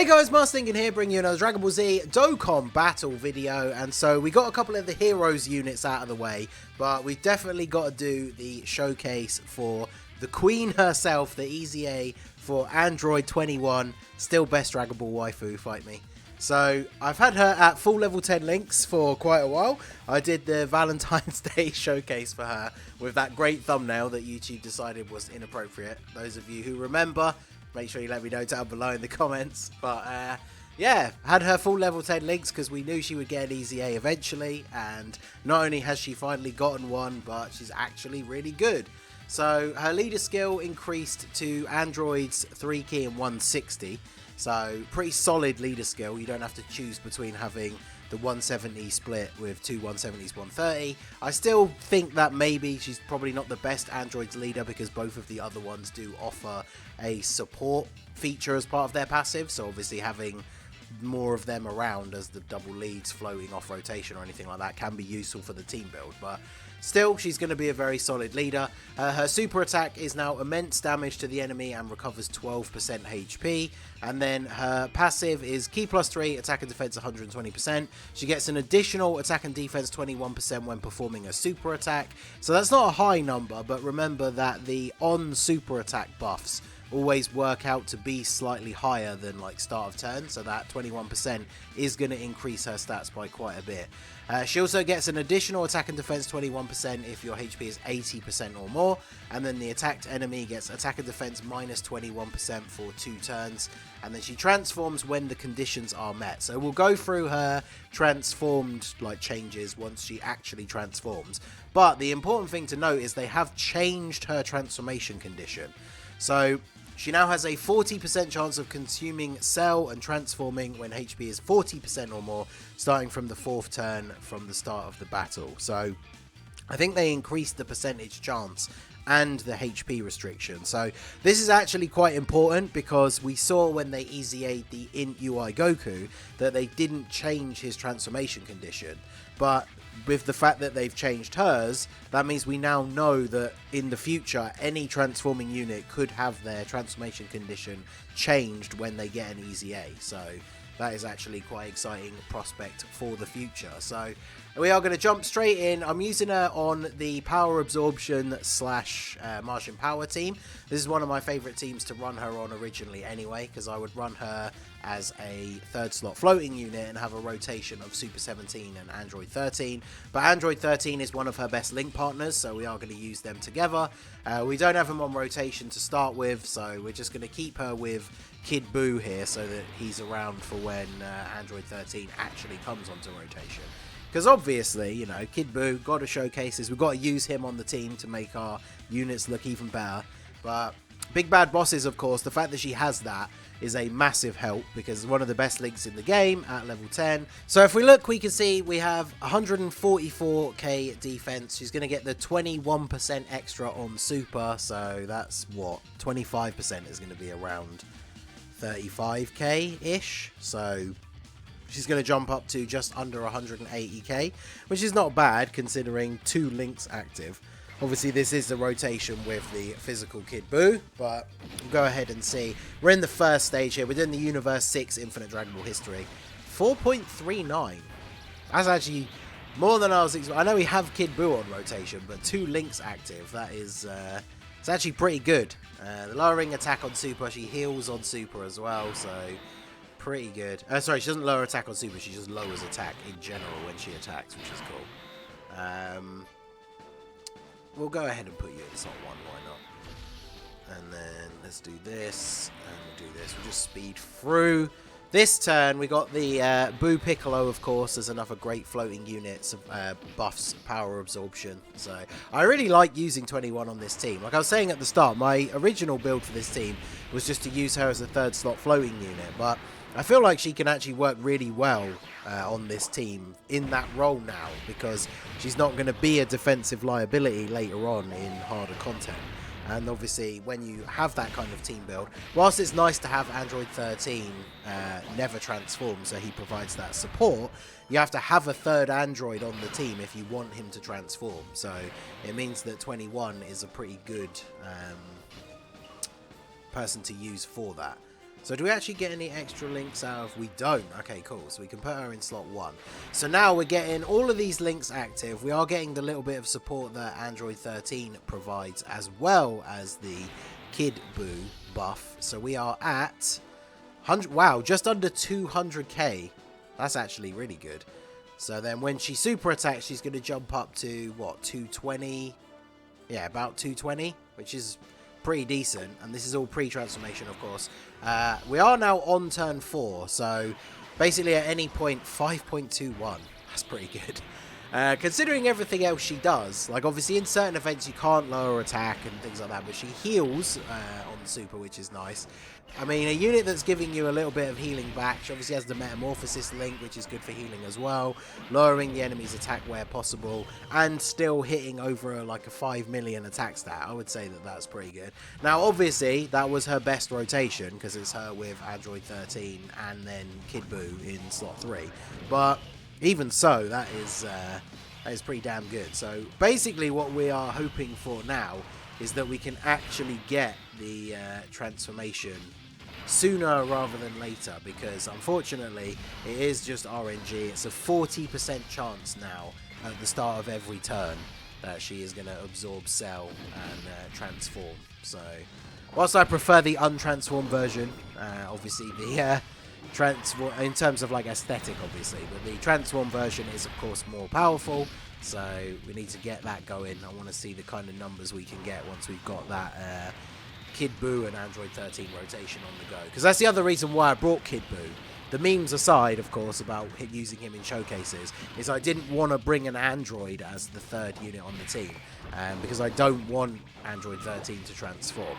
guys, Marstingan here, bringing you another Dragon Ball Z Dokkan battle video. And so we got a couple of the heroes units out of the way, but we've definitely got to do the showcase for the queen herself, the EZA for Android 21, still best Dragon Ball waifu, fight me. So I've had her at full level 10 links for quite a while. I did the Valentine's Day showcase for her with that great thumbnail that YouTube decided was inappropriate. Those of you who remember, make sure you let me know down below in the comments. But yeah, had her full level 10 links because we knew she would get an EZA eventually. And not only has she finally gotten one, but she's actually really good. So her leader skill increased to Android's 3 key and 160. So pretty solid leader skill. You don't have to choose between having the 170 split with two 170s 130. I still think that maybe she's probably not the best Android's leader because both of the other ones do offer a support feature as part of their passive. So obviously having more of them around as the double leads floating off rotation or anything like that can be useful for the team build, but still she's going to be a very solid leader. Her super attack is now immense damage to the enemy and recovers 12% HP, and then her passive is key +3, attack and defense 120%. She gets an additional attack and defense 21% when performing a super attack, so that's not a high number, but remember that the on super attack buffs always work out to be slightly higher than like start of turn, so that 21% is going to increase her stats by quite a bit. She also gets an additional attack and defense 21% if your HP is 80% or more, and then the attacked enemy gets attack and defense minus 21% for 2 turns, and then she transforms when the conditions are met. So we'll go through her transformed like changes once she actually transforms, but the important thing to note is they have changed her transformation condition. So she now has a 40% chance of consuming cell and transforming when HP is 40% or more, starting from the 4th turn from the start of the battle. So I think they increased the percentage chance and the HP restriction. So this is actually quite important because we saw when they EZA'd the Int UI Goku that they didn't change his transformation condition. But with the fact that they've changed hers, that means we now know that in the future any transforming unit could have their transformation condition changed when they get an EZA. So that is actually quite exciting prospect for the future. So we are going to jump straight in. I'm using her on the power absorption / Martian power team. This is one of my favorite teams to run her on originally anyway, because I would run her as a 3rd slot floating unit and have a rotation of Super 17 and Android 13. But Android 13 is one of her best link partners, so we are going to use them together. We don't have him on rotation to start with, so we're just going to keep her with Kid Buu here so that he's around for when Android 13 actually comes onto rotation. Because obviously, you know, Kid Buu, got to showcases, we've got to use him on the team to make our units look even better. But Big Bad Bosses, of course, the fact that she has that is a massive help because it's one of the best links in the game at level 10. So if we look, we can see we have 144k defense. She's going to get the 21% extra on super, so that's what, 25% is going to be around 35k-ish. So she's going to jump up to just under 180k, which is not bad considering 2 links active. Obviously, this is the rotation with the physical Kid Buu, but we'll go ahead and see. We're in the first stage here. We're doing the Universe 6 Infinite Dragon Ball History. 4.39. That's actually more than I was expecting. I know we have Kid Buu on rotation, but 2 links active. That is, it's actually pretty good. The lowering attack on super. She heals on super as well, so pretty good. Sorry, she doesn't lower attack on super. She just lowers attack in general when she attacks, which is cool. We'll go ahead and put you in slot 1, why not? And then let's do this, and we'll do this. We'll just speed through. This turn, we got the Buu Piccolo, of course, as another great floating unit, buffs power absorption. So I really like using 21 on this team. Like I was saying at the start, my original build for this team was just to use her as a 3rd slot floating unit, but I feel like she can actually work really well on this team in that role now because she's not going to be a defensive liability later on in harder content. And obviously when you have that kind of team build, whilst it's nice to have Android 13 never transform, so he provides that support, you have to have a 3rd Android on the team if you want him to transform. So it means that 21 is a pretty good person to use for that. So do we actually get any extra links out of? We don't. Okay, cool. So we can put her in slot 1. So now we're getting all of these links active. We are getting the little bit of support that Android 13 provides, as well as the Kid Buu buff. So we are at 100. Wow, just under 200k. That's actually really good. So then when she super attacks, she's going to jump up to, what, 220? Yeah, about 220, which is pretty decent. And this is all pre-transformation, of course. We are now on turn 4, so basically at any point, 5.21. That's pretty good. Considering everything else she does, like obviously in certain events you can't lower attack and things like that, but she heals on super, which is nice. I mean, a unit that's giving you a little bit of healing back. She obviously has the Metamorphosis link, which is good for healing as well, lowering the enemy's attack where possible, and still hitting over like a 5 million attack stat. I would say that that's pretty good. Now, obviously, that was her best rotation, because it's her with Android 13 and then Kid Buu in slot 3. But even so, that is pretty damn good. So basically what we are hoping for now is that we can actually get the transformation sooner rather than later, because unfortunately it is just RNG. It's a 40% chance now at the start of every turn that she is going to absorb cell and transform. So whilst I prefer the untransformed version, obviously the transform in terms of like aesthetic, obviously, but the transform version is of course more powerful, so we need to get that going. I want to see the kind of numbers we can get once we've got that Kid Buu and Android 13 rotation on the go, because that's the other reason why I brought Kid Buu. The memes aside, of course, about using him in showcases, is I didn't want to bring an Android as the third unit on the team, because I don't want Android 13 to transform.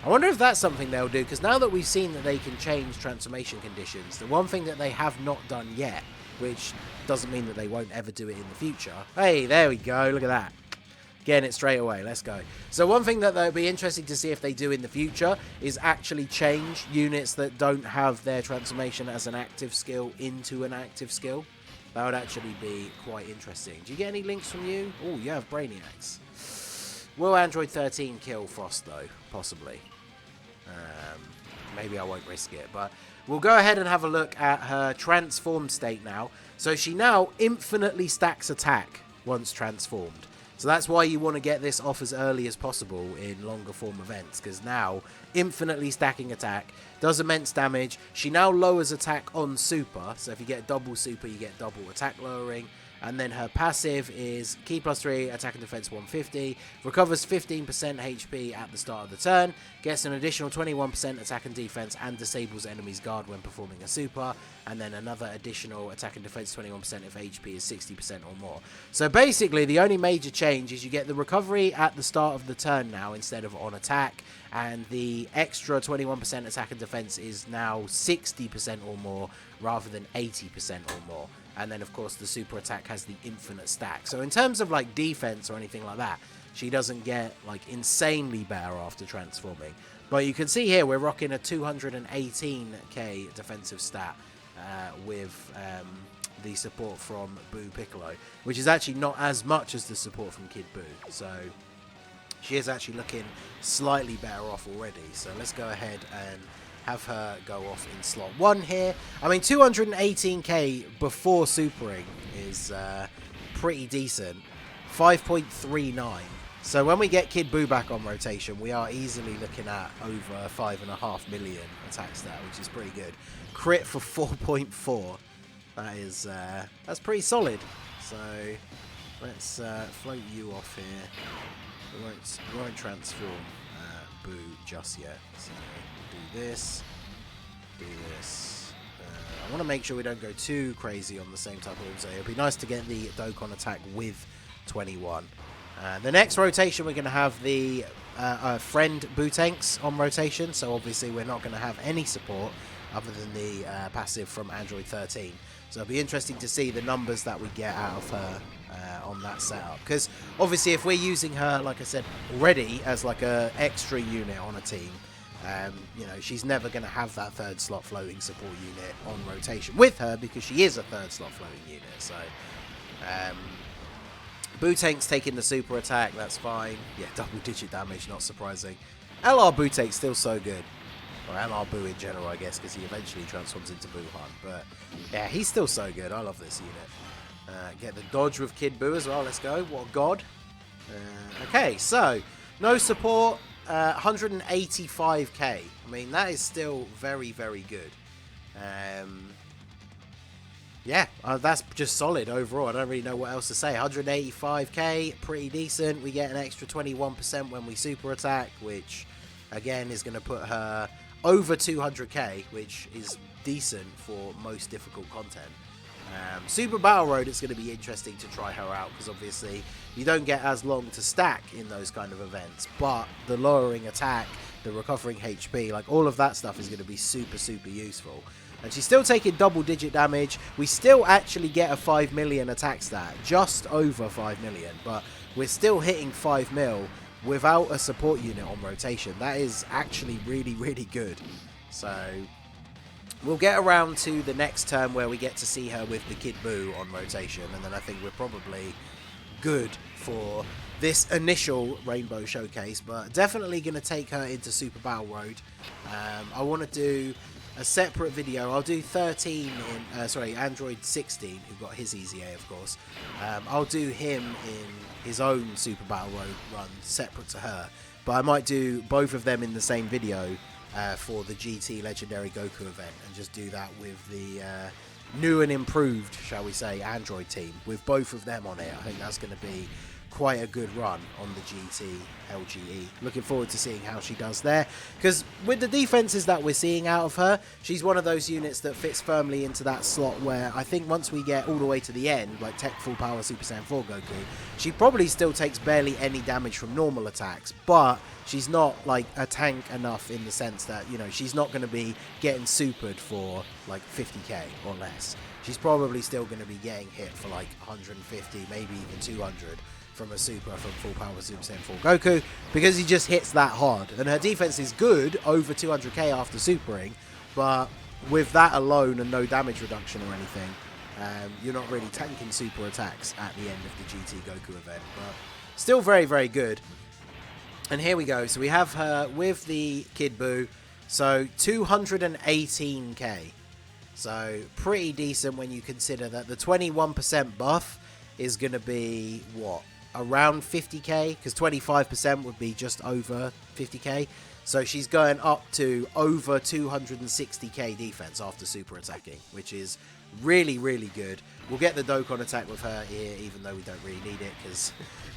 I wonder if that's something they'll do, because now that we've seen that they can change transformation conditions, the one thing that they have not done yet, which doesn't mean that they won't ever do it in the future. Hey, there we go, look at that. Getting it straight away, let's go. So one thing that will be interesting to see if they do in the future is actually change units that don't have their transformation as an active skill into an active skill. That would actually be quite interesting. Do you get any links from you? Oh, you have Brainiacs. Will Android 13 kill Frost, though? Possibly. Maybe I won't risk it, but we'll go ahead and have a look at her transformed state now. So she now infinitely stacks attack once transformed. So that's why you want to get this off as early as possible in longer form events, because now infinitely stacking attack does immense damage. She now lowers attack on super, so if you get double super, you get double attack lowering. And then her passive is Key +3, attack and defense 150, recovers 15% HP at the start of the turn, gets an additional 21% attack and defense, and disables enemy's guard when performing a super, and then another additional attack and defense 21% if HP is 60% or more. So basically, the only major change is you get the recovery at the start of the turn now instead of on attack, and the extra 21% attack and defense is now 60% or more rather than 80% or more. And then, of course, the super attack has the infinite stack. So in terms of, like, defense or anything like that, she doesn't get, like, insanely better after transforming. But you can see here we're rocking a 218k defensive stat with the support from Buu Piccolo, which is actually not as much as the support from Kid Buu. So she is actually looking slightly better off already. So let's go ahead and have her go off in slot 1 here. I mean, 218k before supering is pretty decent. 5.39. So when we get Kid Buu back on rotation, we are easily looking at over 5.5 million attack stat, which is pretty good. Crit for 4.4. That is that's pretty solid. So let's float you off here. We won't transform Buu just yet. So do this. I want to make sure we don't go too crazy on the same type of Uze. It would be nice to get the Dokkan attack with 21. The next rotation, we're going to have the friend Buu tanks on rotation. So obviously we're not going to have any support other than the passive from Android 13. So it'll be interesting to see the numbers that we get out of her on that setup. Because obviously if we're using her, like I said, already as like a extra unit on a team, you know, she's never going to have that third slot floating support unit on rotation with her, because she is a third slot floating unit. So Buu tank's taking the super attack, that's fine. Yeah, double digit damage, not surprising. LR Buu tank's still so good. Or MR Boo in general, I guess, because he eventually transforms into Boo-Han. But yeah, he's still so good. I love this unit. Get the dodge with Kid Boo as well. Let's go. What a god. Okay, so no support. 185k. I mean, that is still very, very good. Yeah, that's just solid overall. I don't really know what else to say. 185k, pretty decent. We get an extra 21% when we super attack, which again is going to put her over 200k, which is decent for most difficult content. Super Battle Road, it's going to be interesting to try her out, because obviously you don't get as long to stack in those kind of events, but the lowering attack, the recovering HP, like all of that stuff is going to be super, super useful. And she's still taking double-digit damage. We still actually get a 5 million attack stat, just over 5 million, but we're still hitting 5 mil without a support unit on rotation. That is actually really, really good. So we'll get around to the next turn where we get to see her with the Kid Boo on rotation, and then I think we're probably good for this initial Rainbow Showcase, but definitely going to take her into Super Battle Road. I want to do a separate video. I'll do 13 in, Android 16, who got his EZA, of course. I'll do him in his own Super Battle Road run, separate to her. But I might do both of them in the same video for the GT Legendary Goku event, and just do that with the new and improved, shall we say, Android team, with both of them on it. I think that's going to be quite a good run on the GT LGE. Looking forward to seeing how she does there, because with the defenses that we're seeing out of her, she's one of those units that fits firmly into that slot where I think once we get all the way to the end, like Tech Full Power Super Saiyan 4 Goku, she probably still takes barely any damage from normal attacks, but she's not like a tank enough in the sense that, you know, she's not going to be getting supered for like 50k or less. She's probably still going to be getting hit for like 150, maybe even 200 from a super from Full Power Super Saiyan 4 Goku, because he just hits that hard. And her defense is good, over 200k after supering, but with that alone and no damage reduction or anything, you're not really tanking super attacks at the end of the GT Goku event, but still very, very good. And here we go. So we have her with the Kid Boo, so 218k. So pretty decent when you consider that the 21% buff is going to be, what, around 50k? Because 25% would be just over 50k. So she's going up to over 260k defense after super attacking, which is really, really good. We'll get the Dokkan attack with her here, even though we don't really need it, because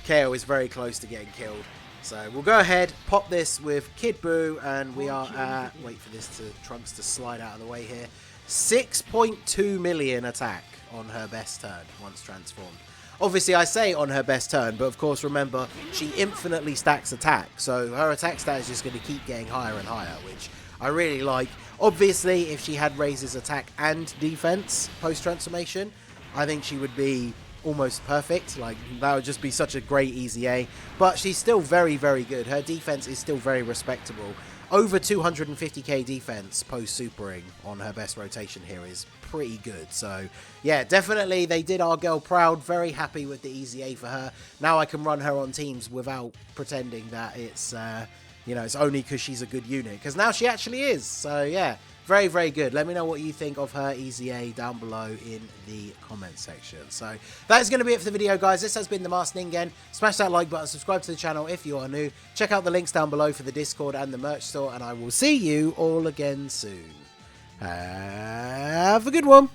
KO is very close to getting killed. So we'll go ahead, pop this with Kid Boo, and we are at, wait for this Trunks to slide out of the way here, 6.2 million attack on her best turn once transformed. Obviously, I say on her best turn, but of course, remember, she infinitely stacks attack. So her attack stat is just going to keep getting higher and higher, which I really like. Obviously, if she had raises attack and defense post-transformation, I think she would be almost perfect. Like, that would just be such a great EZA. But she's still very, very good. Her defense is still very respectable. Over 250k defense post-supering on her best rotation here is pretty good. So, yeah, definitely they did our girl proud. Very happy with the EZA for her. Now I can run her on teams without pretending that it's, you know, it's only because she's a good unit. Because now she actually is. So, yeah, very, very good. Let me know what you think of her EZA down below in the comment section. So that is going to be it for the video, guys. This has been the Masked Ningen. Smash that like button, subscribe to the channel if you are new. Check out the links down below for the Discord and the merch store, and I will see you all again soon. Have a good one.